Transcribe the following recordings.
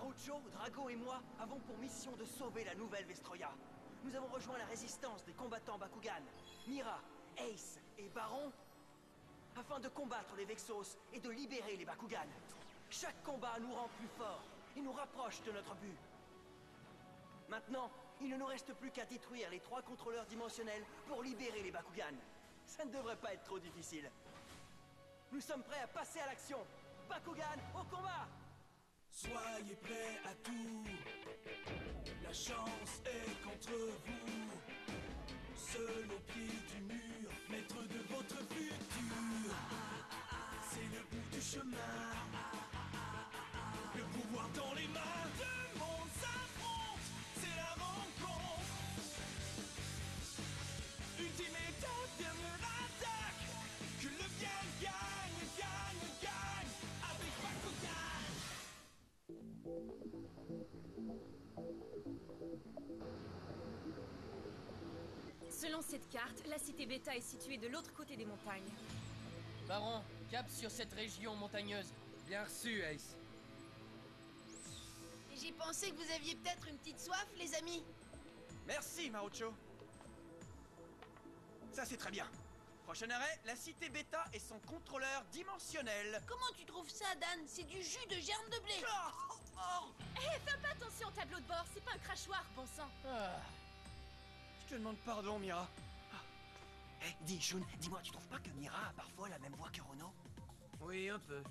Marucho, Drago et moi avons pour mission de sauver la nouvelle Vestroya. Nous avons rejoint la résistance des combattants Bakugan, Mira, Ace et Baron, afin de combattre les Vexos et de libérer les Bakugan. Chaque combat nous rend plus forts et nous rapproche de notre but. Maintenant, il ne nous reste plus qu'à détruire les 3 contrôleurs dimensionnels pour libérer les Bakugan. Ça ne devrait pas être trop difficile. Nous sommes prêts à passer à l'action. Bakugan, au combat! Soyez prêts à tout. La chance est contre vous. Seul au pied du mur, maître de votre futur. C'est le bout du chemin. Le pouvoir dans les mains. Deux mondes s'affrontent. C'est la rencontre. Ultime étape, dernière attaque. Que le bien gagne, gagne, gagne. Avec Bakugan. Selon cette carte, la cité Beta est située de l'autre côté des montagnes. Baron, cap sur cette région montagneuse. Bien reçu, Ace. J'ai pensé que vous aviez peut-être une petite soif, les amis. Merci, Marucho. Ça, c'est très bien. Prochain arrêt, la cité Beta et son contrôleur dimensionnel. Comment tu trouves ça, Dan? C'est du jus de germe de blé. Fais pas attention au tableau de bord, c'est pas un crachoir, bon sang. Je te demande pardon, Mira. Dis, Shun, dis-moi, tu trouves pas que Mira a parfois la même voix que Renaud? Oui, un peu.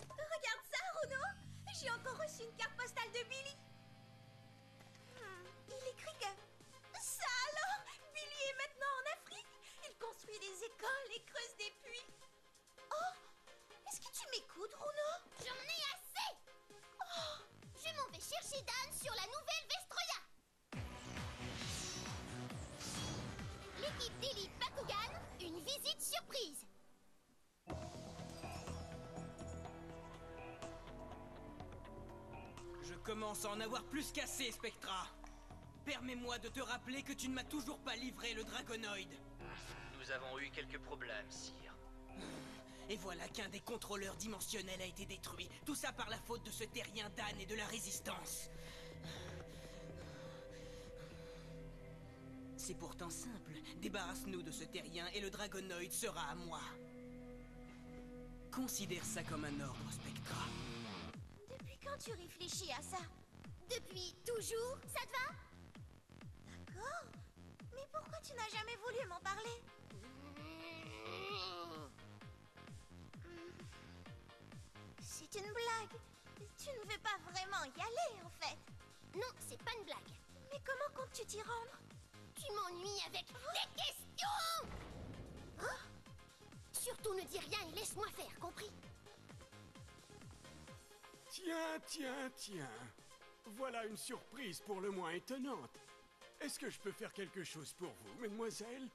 Regarde ça, Renaud! J'ai encore reçu une carte postale de Billy. Il écrit que... Ça alors! Billy est maintenant en Afrique. Il construit des écoles et creuse des puits. Oh! Est-ce que tu m'écoutes, Renaud? J'en ai assez! Oh! Je m'en vais chercher Dan sur la nouvelle Vestroya! L'équipe d'élite Bakugan, une visite surprise! Je commence à en avoir plus qu'assez, Spectra. Permets-moi de te rappeler que tu ne m'as toujours pas livré le Dragonoid. Nous avons eu quelques problèmes, sire. Et voilà qu'un des contrôleurs dimensionnels a été détruit. Tout ça par la faute de ce terrien Dan et de la Résistance. C'est pourtant simple. Débarrasse-nous de ce terrien et le Dragonoid sera à moi. Considère ça comme un ordre, Spectra. Depuis quand tu réfléchis à ça? Depuis toujours, ça te va? D'accord. Mais pourquoi tu n'as jamais voulu m'en parler? C'est une blague. Tu ne veux pas vraiment y aller, en fait. Non, c'est pas une blague. Mais comment comptes-tu t'y rendre? Tu m'ennuies avec des questions! Hein? Surtout ne dis rien et laisse-moi faire, compris? Tiens, tiens, tiens. Voilà une surprise pour le moins étonnante. Est-ce que je peux faire quelque chose pour vous, mademoiselle?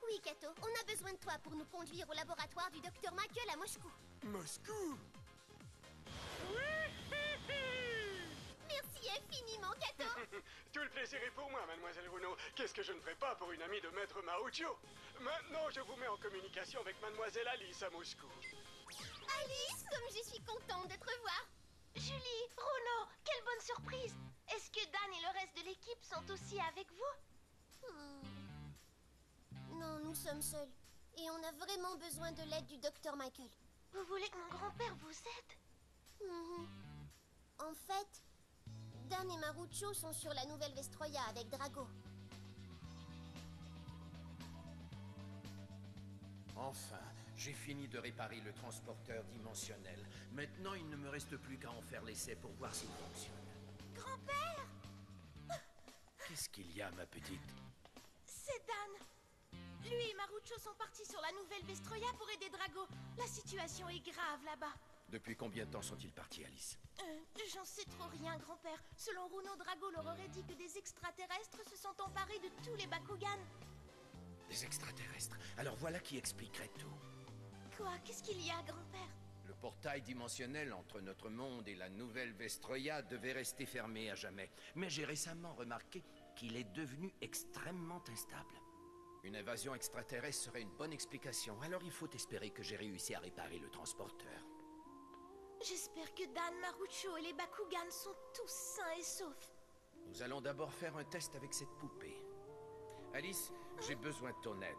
Oui, Kato, on a besoin de toi pour nous conduire au laboratoire du docteur Michael à Moscou. Moscou? Merci infiniment, Kato. Tout le plaisir est pour moi, mademoiselle Runo. Qu'est-ce que je ne ferais pas pour une amie de maître Marucho? Maintenant, je vous mets en communication avec mademoiselle Alice à Moscou. Alice, comme je suis contente de te revoir. Julie, Bruno, quelle bonne surprise! Est-ce que Dan et le reste de l'équipe sont aussi avec vous? Non, nous sommes seuls. Et on a vraiment besoin de l'aide du docteur Michael. Vous voulez que mon grand-père vous aide? En fait, Dan et Marucho sont sur la nouvelle Vestroya avec Drago. Enfin, j'ai fini de réparer le transporteur dimensionnel. Maintenant, il ne me reste plus qu'à en faire l'essai pour voir s'il fonctionne. Grand-père! Qu'est-ce qu'il y a, ma petite? C'est Dan. Lui et Marucho sont partis sur la nouvelle Vestroya pour aider Drago. La situation est grave là-bas. Depuis combien de temps sont-ils partis, Alice? J'en sais trop rien, grand-père. Selon Runo, Drago leur aurait dit que des extraterrestres se sont emparés de tous les Bakugan. Des extraterrestres? Alors voilà qui expliquerait tout. Quoi? Qu'est-ce qu'il y a, grand-père? Le portail dimensionnel entre notre monde et la nouvelle Vestroya devait rester fermé à jamais. Mais j'ai récemment remarqué qu'il est devenu extrêmement instable. Une invasion extraterrestre serait une bonne explication, alors il faut espérer que j'ai réussi à réparer le transporteur. J'espère que Dan, Marucho et les Bakugan sont tous sains et saufs. Nous allons d'abord faire un test avec cette poupée. Alice, j'ai besoin de ton aide.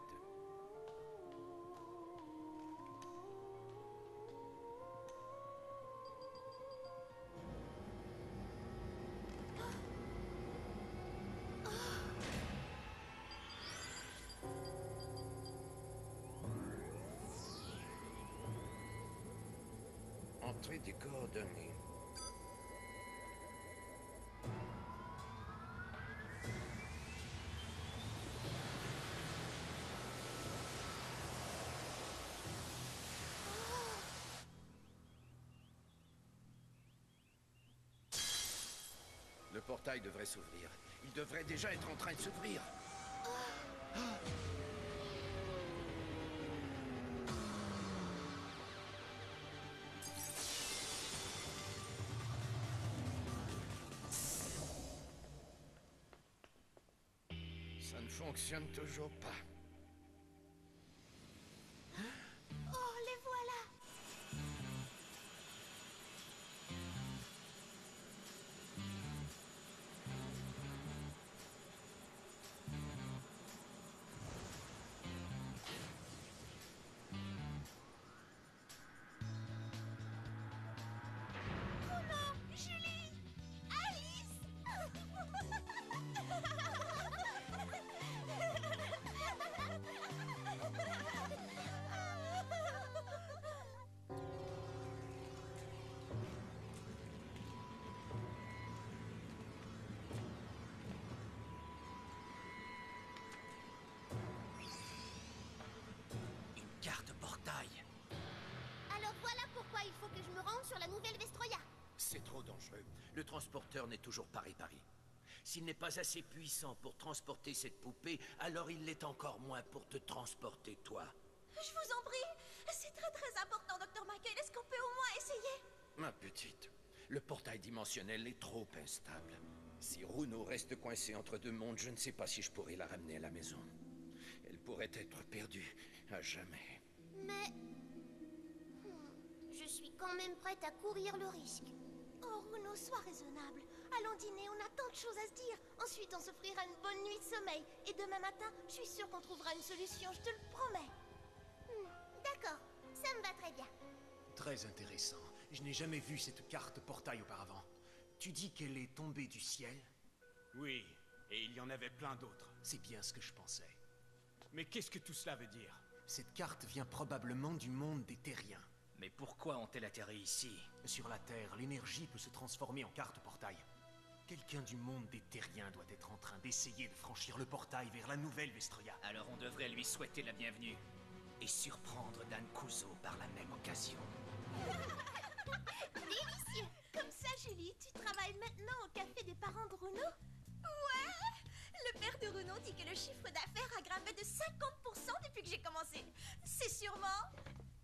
Entrée des coordonnées. Le portail devrait s'ouvrir. Il devrait déjà être en train de s'ouvrir. Ça ne fonctionne toujours pas. Oh, les voilà! Julie! Alice! Une carte portail. Alors voilà pourquoi il faut que je me rende sur la nouvelle Vestroya. C'est trop dangereux. Le transporteur n'est toujours pas réparé. S'il n'est pas assez puissant pour transporter cette poupée, alors il l'est encore moins pour te transporter toi. Je vous en prie, c'est très important, Dr. Michael. Est-ce qu'on peut au moins essayer? Ma petite, le portail dimensionnel est trop instable. Si Runo reste coincée entre deux mondes, je ne sais pas si je pourrais la ramener à la maison. Elle pourrait être perdue à jamais. Mais... je suis quand même prête à courir le risque. Oh, Runo, sois raisonnable. Allons dîner, on a tant de choses à se dire. Ensuite, on s'offrira une bonne nuit de sommeil. Et demain matin, je suis sûre qu'on trouvera une solution, je te le promets. D'accord, ça me va très bien. Très intéressant. Je n'ai jamais vu cette carte portail auparavant. Tu dis qu'elle est tombée du ciel? Oui, et il y en avait plein d'autres. C'est bien ce que je pensais. Mais qu'est-ce que tout cela veut dire? Cette carte vient probablement du monde des terriens. Mais pourquoi ont-elles atterri ici? Sur la Terre, l'énergie peut se transformer en carte portail. Quelqu'un du monde des terriens doit être en train d'essayer de franchir le portail vers la nouvelle Vestroya. Alors on devrait lui souhaiter la bienvenue. Et surprendre Dan Kuzo par la même occasion. Délicieux! Comme ça, Julie, tu travailles maintenant au café des parents de Runo? Ouais! Le père de Runo dit que le chiffre d'affaires a grimpé de 50% depuis que j'ai commencé. C'est sûrement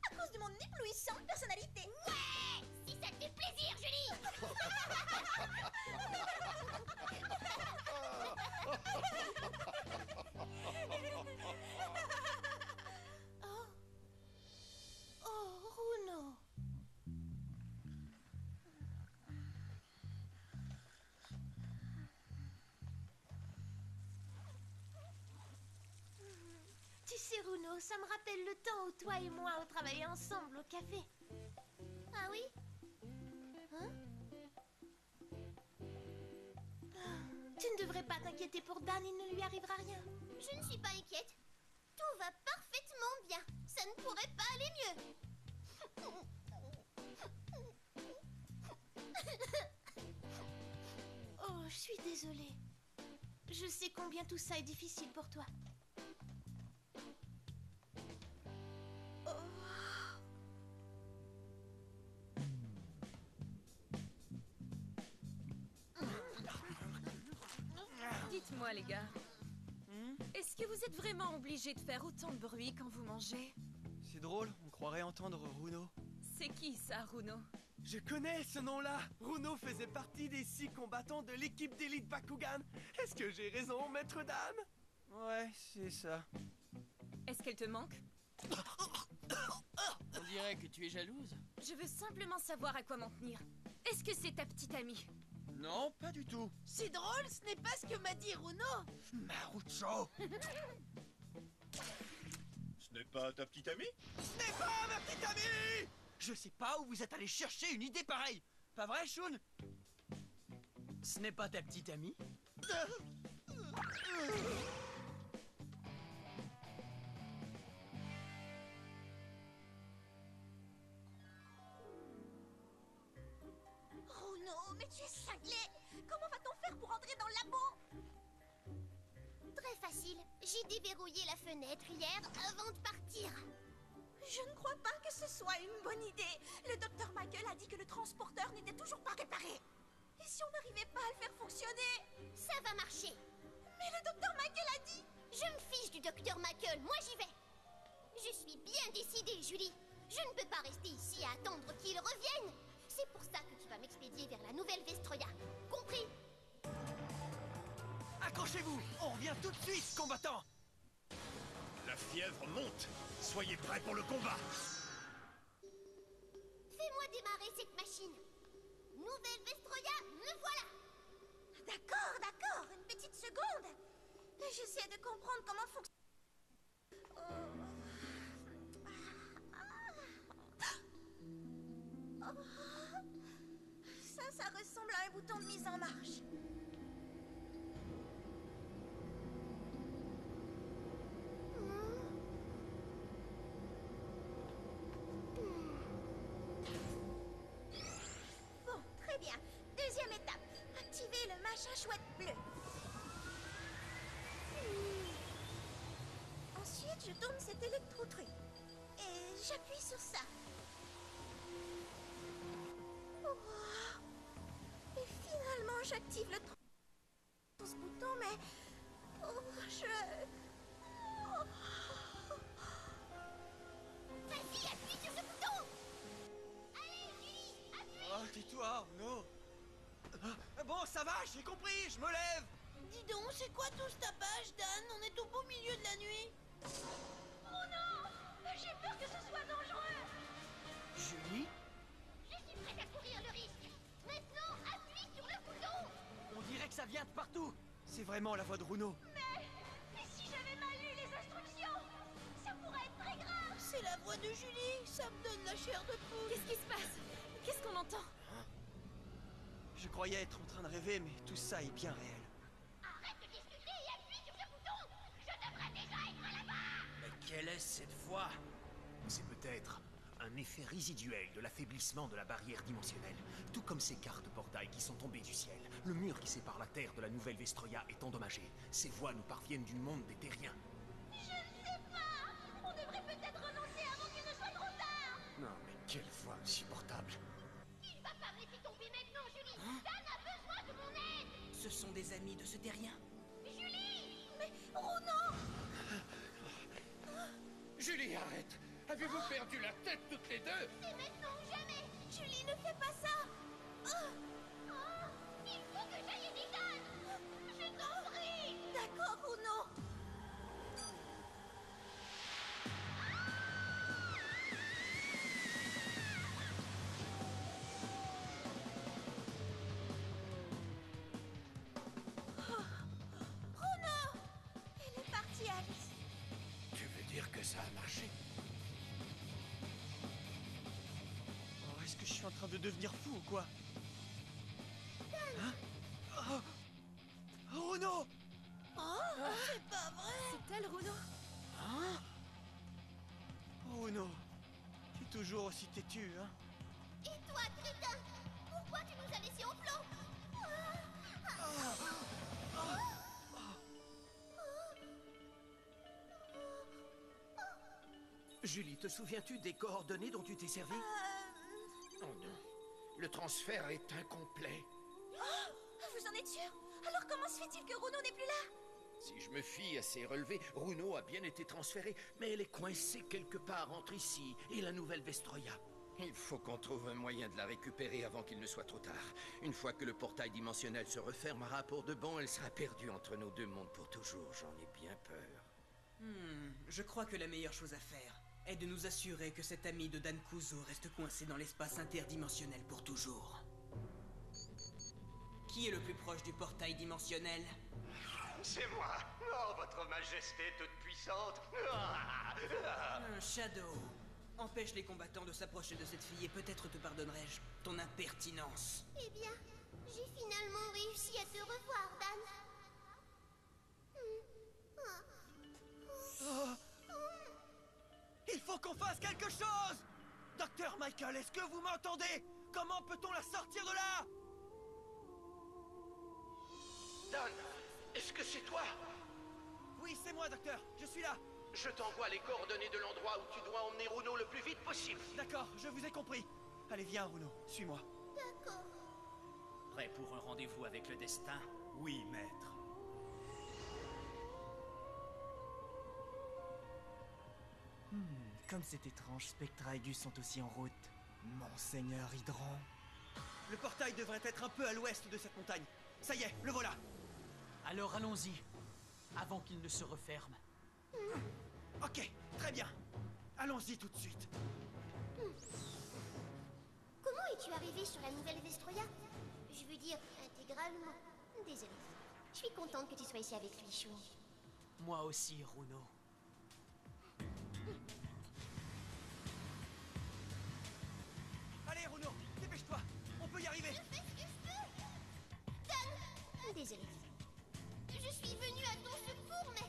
à cause de mon éblouissante personnalité. Ouais! Si ça te fait plaisir, Julie! Oh. Oh, Runo. Tu sais, Runo, ça me rappelle le temps où toi et moi on travaillait ensemble au café. Ah oui? Hein? Tu ne devrais pas t'inquiéter pour Dan, il ne lui arrivera rien. Je ne suis pas inquiète. Tout va parfaitement bien. Ça ne pourrait pas aller mieux. Oh, je suis désolée. Je sais combien tout ça est difficile pour toi. Oh. Dites-moi, les gars. Est-ce que vous êtes vraiment obligés de faire autant de bruit quand vous mangez? C'est drôle, on croirait entendre Runo. C'est qui ça, Runo? Je connais ce nom-là. Runo faisait partie des 6 combattants de l'équipe d'élite Bakugan. Est-ce que j'ai raison, maître Dan? Ouais, c'est ça. Est-ce qu'elle te manque? On dirait que tu es jalouse. Je veux simplement savoir à quoi m'en tenir. Est-ce que c'est ta petite amie? Non, pas du tout. C'est drôle, ce n'est pas ce que m'a dit Runo. Marucho. Ce n'est pas ta petite amie? Ce n'est pas ma petite amie! Je sais pas où vous êtes allé chercher une idée pareille. Pas vrai, Shun? Ce n'est pas ta petite amie? Runo, mais tu es cinglé. Comment va-t-on faire pour entrer dans le labo? Très facile. J'ai déverrouillé la fenêtre hier avant de partir. Je ne crois pas que ce soit une bonne idée. Le docteur Michael a dit que le transporteur n'était toujours pas réparé. Et si on n'arrivait pas à le faire fonctionner? Ça va marcher. Mais le docteur Michael a dit... Je me fiche du docteur Michael, moi j'y vais. Je suis bien décidée, Julie. Je ne peux pas rester ici à attendre qu'il revienne. C'est pour ça que tu vas m'expédier vers la nouvelle Vestroya. Compris? Accrochez-vous! On revient tout de suite, combattants! La fièvre monte. Soyez prêts pour le combat. Fais-moi démarrer cette machine. Nouvelle Vestroya, me voilà! D'accord, d'accord, une petite seconde. J'essaie de comprendre comment fonctionne... Ça ressemble à un bouton de mise en marche. Bon, très bien. Deuxième étape. Activer le machin chouette bleu. Ensuite, je tourne cet électro-truc. Et j'appuie sur ça. Oh. Et finalement, j'active le ce bouton, mais... Oh, Vas-y, appuie sur ce bouton! Allez, Julie, appuie! Oh, tais-toi, non. Bon, ça va, j'ai compris, je me lève. Dis donc, c'est quoi tout ce tapage, Dan? On est au beau milieu de la nuit. Oh non! J'ai peur que ce soit dangereux! Julie? Je suis prête à courir le risque. Maintenant, appuie sur le bouton! On dirait que ça vient de partout. C'est vraiment la voix de Runo. Mais si j'avais mal lu les instructions, ça pourrait être très grave! C'est la voix de Julie, ça me donne la chair de poule. Qu'est-ce qui se passe? Qu'est-ce qu'on entend? Je croyais être en train de rêver, mais tout ça est bien réel. Arrête de discuter et appuie sur ce bouton! Je devrais déjà être là-bas! Mais quelle est cette voix? C'est peut-être un effet résiduel de l'affaiblissement de la barrière dimensionnelle. Tout comme ces cartes portails qui sont tombées du ciel. Le mur qui sépare la Terre de la nouvelle Vestroya est endommagé. Ces voix nous parviennent du monde des Terriens. Je ne sais pas! On devrait peut-être renoncer avant qu'il ne soit trop tard! Non, mais quelle voix insupportable. Il va pas me laisser tomber maintenant, Julie! Dan a besoin de mon aide! Ce sont des amis de ce terrien. Julie! Mais Runo! Julie, arrête! Avez-vous perdu la tête toutes les deux? C'est maintenant ou jamais! Julie, ne fais pas ça! Oh, il faut que j'aille aider Dan! Je t'en prie! D'accord, Runo! Runo! Elle est partie, Alice. Tu veux dire que ça a marché? Oh, est-ce que je suis en train de devenir fou ou quoi? Hein? Oh, oh non! Oh, c'est pas vrai! C'est elle, Runo? Oh non! T'es toujours aussi têtu, hein? Et toi, crétin? Pourquoi tu nous as laissés en plan? Julie, te souviens-tu des coordonnées dont tu t'es servi? Oh non. Le transfert est incomplet. Vous en êtes sûr? Alors comment se fait-il que Runo n'est plus là? Si je me fie à ces relevés, Runo a bien été transférée, mais elle est coincée quelque part entre ici et la nouvelle Vestroya. Il faut qu'on trouve un moyen de la récupérer avant qu'il ne soit trop tard. Une fois que le portail dimensionnel se refermera pour de bon, elle sera perdue entre nos deux mondes pour toujours. J'en ai bien peur. Je crois que la meilleure chose à faire, est de nous assurer que cet ami de Dan Kuzo reste coincé dans l'espace interdimensionnel pour toujours. Qui est le plus proche du portail dimensionnel? C'est moi. Oh, votre majesté toute puissante. Shadow, empêche les combattants de s'approcher de cette fille et peut-être te pardonnerai-je ton impertinence. Eh bien, j'ai finalement réussi à te revoir, Dan. Il faut qu'on fasse quelque chose! Docteur Michael, est-ce que vous m'entendez? Comment peut-on la sortir de là? Dan, est-ce que c'est toi? Oui, c'est moi, docteur. Je suis là. Je t'envoie les coordonnées de l'endroit où tu dois emmener Runo le plus vite possible. D'accord, je vous ai compris. Allez, viens, Runo. Suis-moi. D'accord. Prêt pour un rendez-vous avec le destin? Oui, maître. Comme c'est étrange, Spectra et Gus sont aussi en route. Monseigneur Hydran. Le portail devrait être un peu à l'ouest de cette montagne. Ça y est, le voilà. Alors allons-y, avant qu'il ne se referme. Ok, très bien. Allons-y tout de suite. Comment es-tu arrivé sur la nouvelle Vestroya? Je veux dire, intégralement. Désolée. Je suis contente que tu sois ici avec lui, Shuni. Moi aussi, Runo. Allez, Runo, dépêche-toi. On peut y arriver. Je fais ce que je peux. Dan, désolée. Je suis venue à ton secours, mais...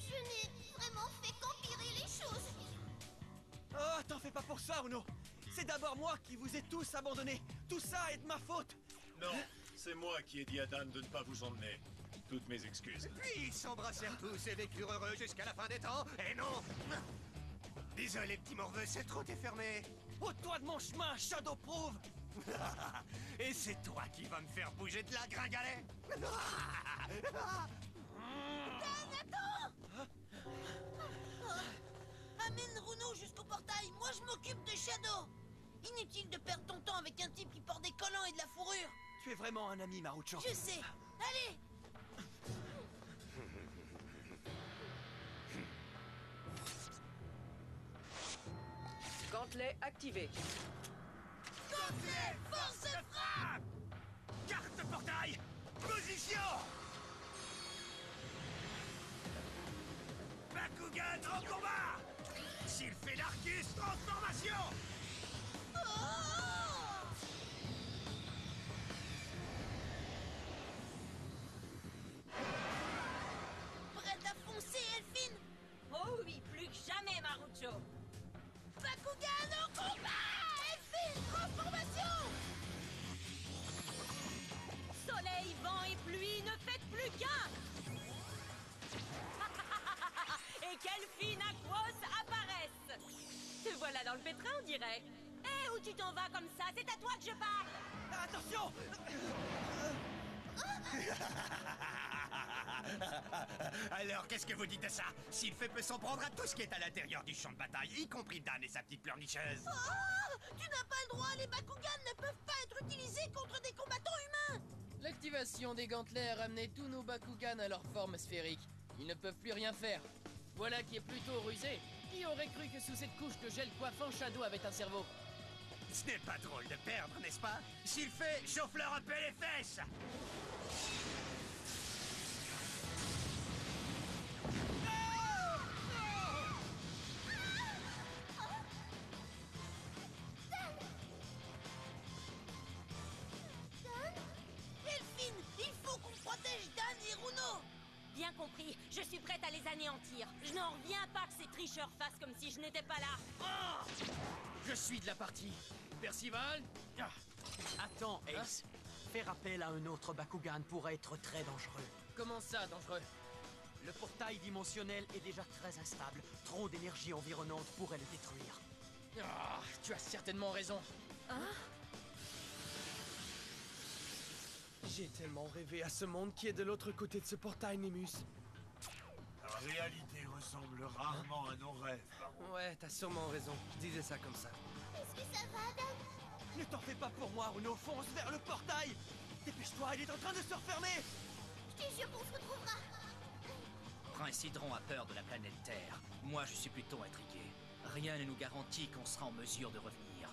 je n'ai vraiment fait qu'empirer les choses. Oh, t'en fais pas pour ça, Runo. C'est d'abord moi qui vous ai tous abandonnés. Tout ça est de ma faute. Non, c'est moi qui ai dit à Dan de ne pas vous emmener. Toutes mes excuses. Puis ils s'embrassèrent tous et vécurent heureux jusqu'à la fin des temps. Et non! Désolé, petit morveux, cette route est fermée. Ôte-toi de mon chemin, Shadow Prove. Et c'est toi qui vas me faire bouger de la gringalet. Dan, attends! Amène Runo jusqu'au portail, moi je m'occupe de Shadow. Inutile de perdre ton temps avec un type qui porte des collants et de la fourrure. Tu es vraiment un ami, Maruchan. Je sais. Allez! Gantelet activé. Gantelet, force de frappe! Carte portail! Position! Bakugan en combat! S'il fait l'Arcus, transformation! Prête à foncer, Elfine? Oh oui, plus que jamais, Marucho. Bakugan en combat! Elfine, transformation! Soleil, vent et pluie, ne faites plus qu'un. Et qu'Elfine Aquos apparaisse. Te voilà dans le pétrin, on dirait. Eh, où tu t'en vas comme ça? C'est à toi que je parle. Attention! Alors, qu'est-ce que vous dites de ça? Sylphe peut s'en prendre à tout ce qui est à l'intérieur du champ de bataille, y compris Dan et sa petite pleurnicheuse. Oh! Tu n'as pas le droit, les Bakugan ne peuvent pas être utilisés contre des combattants humains! L'activation des gantelets a ramené tous nos Bakugan à leur forme sphérique. Ils ne peuvent plus rien faire. Voilà qui est plutôt rusé. Qui aurait cru que sous cette couche de gel coiffant, Shadow avait un cerveau? Ce n'est pas drôle de perdre, n'est-ce pas? Sylphe, chauffe-leur un peu les fesses! Elfine, il faut qu'on protège Dan et Runo! Bien compris, je suis prête à les anéantir. Je n'en reviens pas que ces tricheurs fassent comme si je n'étais pas là. Oh! Je suis de la partie. Percival? Attends, Ace. Faire appel à un autre Bakugan pourrait être très dangereux. Comment ça, dangereux? Le portail dimensionnel est déjà très instable. Trop d'énergie environnante pourrait le détruire. Ah, tu as certainement raison. Hein? J'ai tellement rêvé à ce monde qui est de l'autre côté de ce portail, Nemus. La réalité ressemble rarement à nos rêves. Ouais, t'as sûrement raison. Je disais ça comme ça. Est-ce que ça va, Dan? Ne t'en fais pas pour moi, Runo. Fonce vers le portail. Dépêche-toi, il est en train de se refermer. Je te jure qu'on se retrouvera. prince Hydron a peur de la planète Terre. Moi, je suis plutôt intrigué. Rien ne nous garantit qu'on sera en mesure de revenir.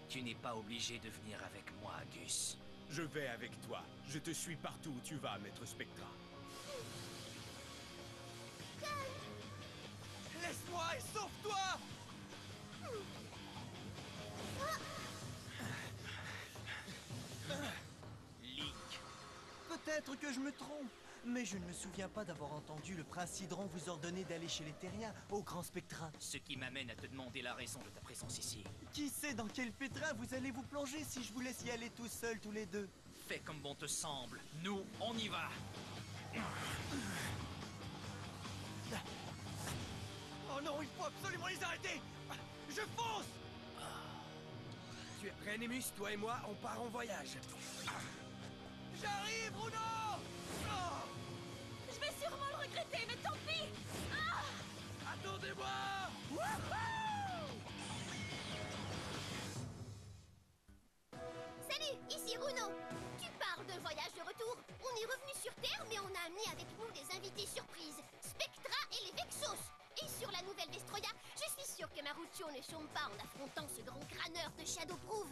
Tu n'es pas obligé de venir avec moi, Gus. Je vais avec toi. Je te suis partout où tu vas, Maître Spectra. Laisse-moi et sauve-toi! Link. Peut-être que je me trompe, mais je ne me souviens pas d'avoir entendu le prince Hydron vous ordonner d'aller chez les Terriens, au Grand Spectra. Ce qui m'amène à te demander la raison de ta présence ici. Qui sait dans quel pétrin vous allez vous plonger si je vous laisse y aller tout seul tous les deux? Fais comme bon te semble. Nous, on y va. Oh non, il faut absolument les arrêter! Je fonce! Tu es prêt, Némus? Toi et moi, on part en voyage. J'arrive, Bruno! Oh! Je vais sûrement le regretter, mais tant pis. Ah! Attendez-moi! Salut, ici Runo. Tu parles de voyage de retour. On est revenu sur Terre, mais on a amené avec nous des invités surprises, Spectra et les Vexos. Et sur la nouvelle Vestroya, je suis sûre que Maruccio ne chôme pas en affrontant ce grand crâneur de Shadowproof.